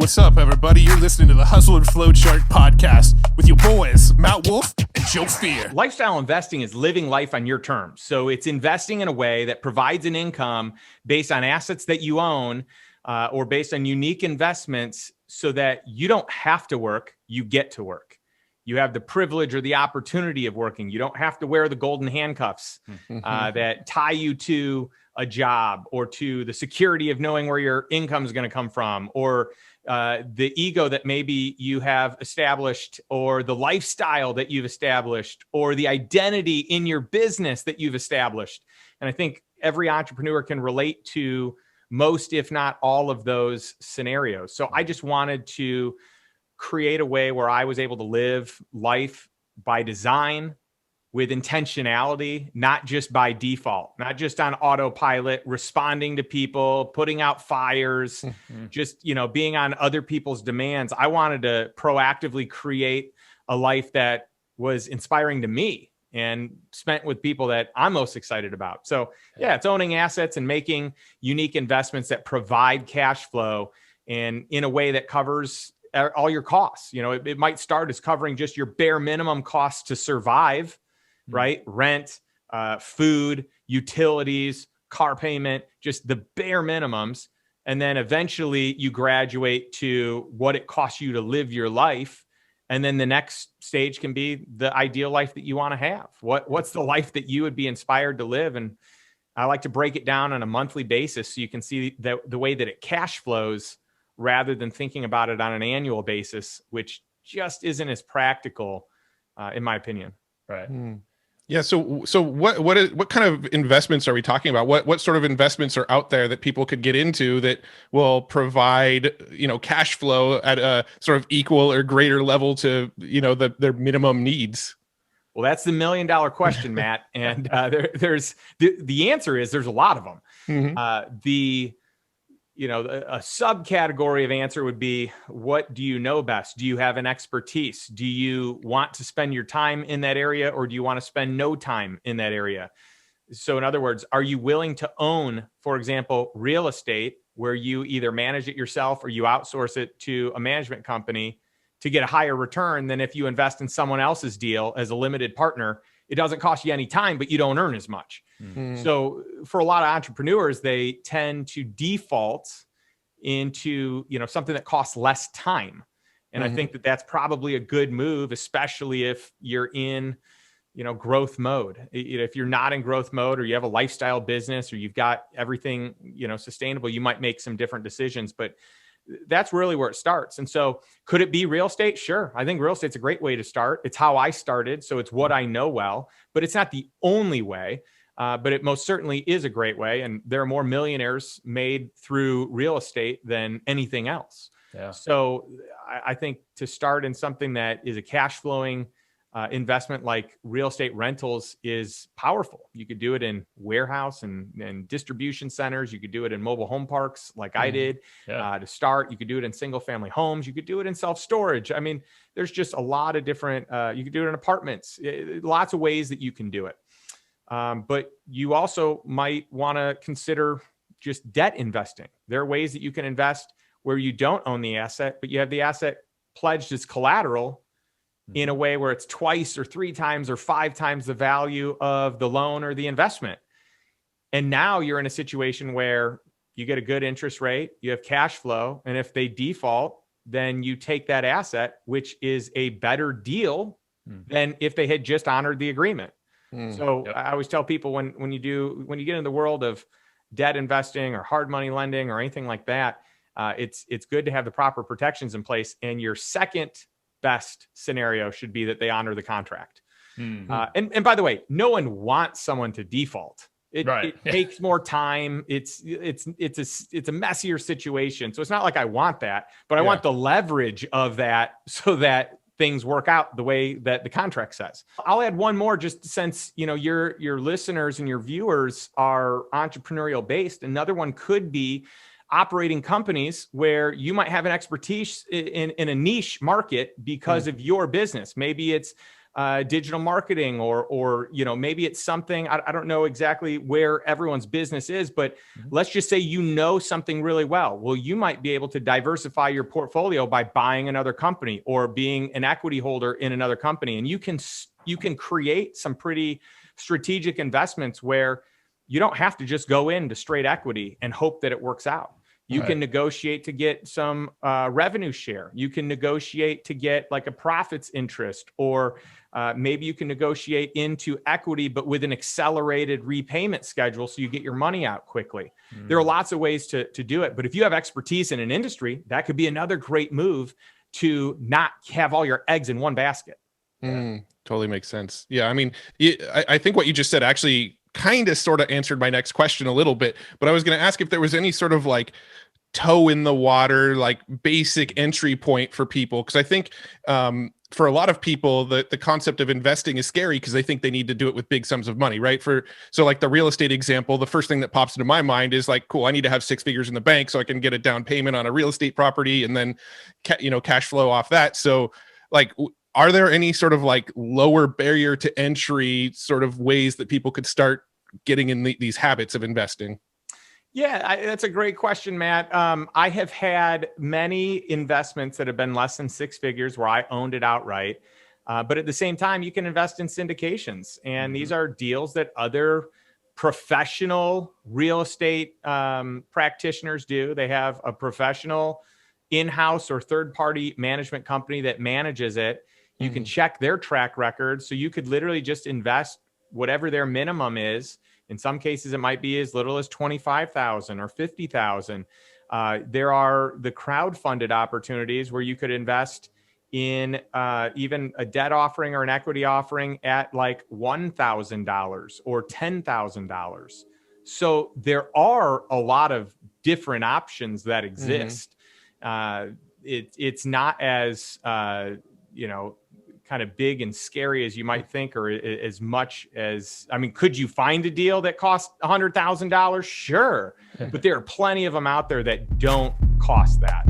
What's up, everybody? You're listening to the Hustle and Flowchart podcast with your boys, Matt Wolf and Joe Fear. Lifestyle investing is living life on your terms. So it's investing in a way that provides an income based on assets that you own or based on unique investments so that you don't have to work, you get to work. You have the privilege or the opportunity of working. You don't have to wear the golden handcuffs that tie you to a job or to the security of knowing where your income is going to come from, or the ego that maybe you have established, or the lifestyle that you've established, or the identity in your business that you've established. And I think every entrepreneur can relate to most, if not all, of those scenarios. So I just wanted to create a way where I was able to live life by design, with intentionality, not just by default, not just on autopilot, responding to people, putting out fires, just, being on other people's demands. I wanted to proactively create a life that was inspiring to me and spent with people that I'm most excited about. So yeah, it's owning assets and making unique investments that provide cash flow and in a way that covers all your costs. It might start as covering just your bare minimum costs to survive, right? Rent, food, utilities, car payment, just the bare minimums. And then eventually you graduate to what it costs you to live your life. And then the next stage can be the ideal life that you want to have. What's the life that you would be inspired to live? And I like to break it down on a monthly basis so you can see the way that it cash flows rather than thinking about it on an annual basis, which just isn't as practical, in my opinion. Right. Yeah. So what kind of investments are we talking about? What sort of investments are out there that people could get into that will provide, cash flow at a sort of equal or greater level to, their minimum needs? Well, that's the $1 million question, Matt. And there's the answer is there's a lot of them. A subcategory of answer would be, what do you know best? Do you have an expertise? Do you want to spend your time in that area, or do you want to spend no time in that area? So in other words, are you willing to own, for example, real estate where you either manage it yourself or you outsource it to a management company to get a higher return than if you invest in someone else's deal as a limited partner? It doesn't cost you any time, but you don't earn as much. So for a lot of entrepreneurs, they tend to default into, something that costs less time. And I think that that's probably a good move, especially if you're in, growth mode. If you're not in growth mode, or you have a lifestyle business, or you've got everything, sustainable, you might make some different decisions, but that's really where it starts. And so could it be real estate? Sure. I think real estate's a great way to start. It's how I started. So it's what I know well, but it's not the only way. But it most certainly is a great way. And there are more millionaires made through real estate than anything else. Yeah. So I think to start in something that is a cash flowing investment like real estate rentals is powerful. You could do it in warehouse and distribution centers. You could do it in mobile home parks like I did to start. You could do it in single family homes. You could do it in self-storage. I mean, there's just a lot of different, you could do it in apartments, lots of ways that you can do it. But you also might want to consider just debt investing. There are ways that you can invest where you don't own the asset, but you have the asset pledged as collateral in a way where it's twice or 3 times or 5 times the value of the loan or the investment. And now you're in a situation where you get a good interest rate, you have cash flow, and if they default, then you take that asset, which is a better deal than if they had just honored the agreement. So I always tell people when you get in the world of debt investing or hard money lending or anything like that, it's good to have the proper protections in place. And your second best scenario should be that they honor the contract. And by the way, no one wants someone to default. It takes more time. It's a messier situation. So it's not like I want that, but I want the leverage of that so that things work out the way that the contract says. I'll add one more, just since, your listeners and your viewers are entrepreneurial based. Another one could be operating companies where you might have an expertise in a niche market because of your business. Maybe it's digital marketing, or maybe it's something, I don't know exactly where everyone's business is, but let's just say something really well. Well, you might be able to diversify your portfolio by buying another company or being an equity holder in another company, and you can create some pretty strategic investments where you don't have to just go into straight equity and hope that it works out. You can negotiate to get some revenue share. You can negotiate to get like a profits interest, or maybe you can negotiate into equity, but with an accelerated repayment schedule so you get your money out quickly. There are lots of ways to do it. But if you have expertise in an industry, that could be another great move to not have all your eggs in one basket. Totally makes sense. Yeah. I mean, I think what you just said actually kind of sort of answered my next question a little bit, but I was going to ask if there was any sort of like toe in the water, like basic entry point for people. Cause I think, for a lot of people, the concept of investing is scary because they think they need to do it with big sums of money, right? So like the real estate example, the first thing that pops into my mind is like, cool, I need to have 6 figures in the bank so I can get a down payment on a real estate property and then, cash flow off that. So like, are there any sort of like lower barrier to entry sort of ways that people could start getting in these habits of investing? Yeah, that's a great question, Matt. I have had many investments that have been less than 6 figures where I owned it outright. But at the same time, you can invest in syndications. And these are deals that other professional real estate practitioners do. They have a professional in-house or third-party management company that manages it. You can check their track record. So you could literally just invest whatever their minimum is. In some cases, it might be as little as $25,000 or $50,000. There are the crowd-funded opportunities where you could invest in even a debt offering or an equity offering at like $1,000 or $10,000. So there are a lot of different options that exist. It's not as kind of big and scary as you might think, or as much as, I mean, could you find a deal that costs $100,000? Sure. But there are plenty of them out there that don't cost that.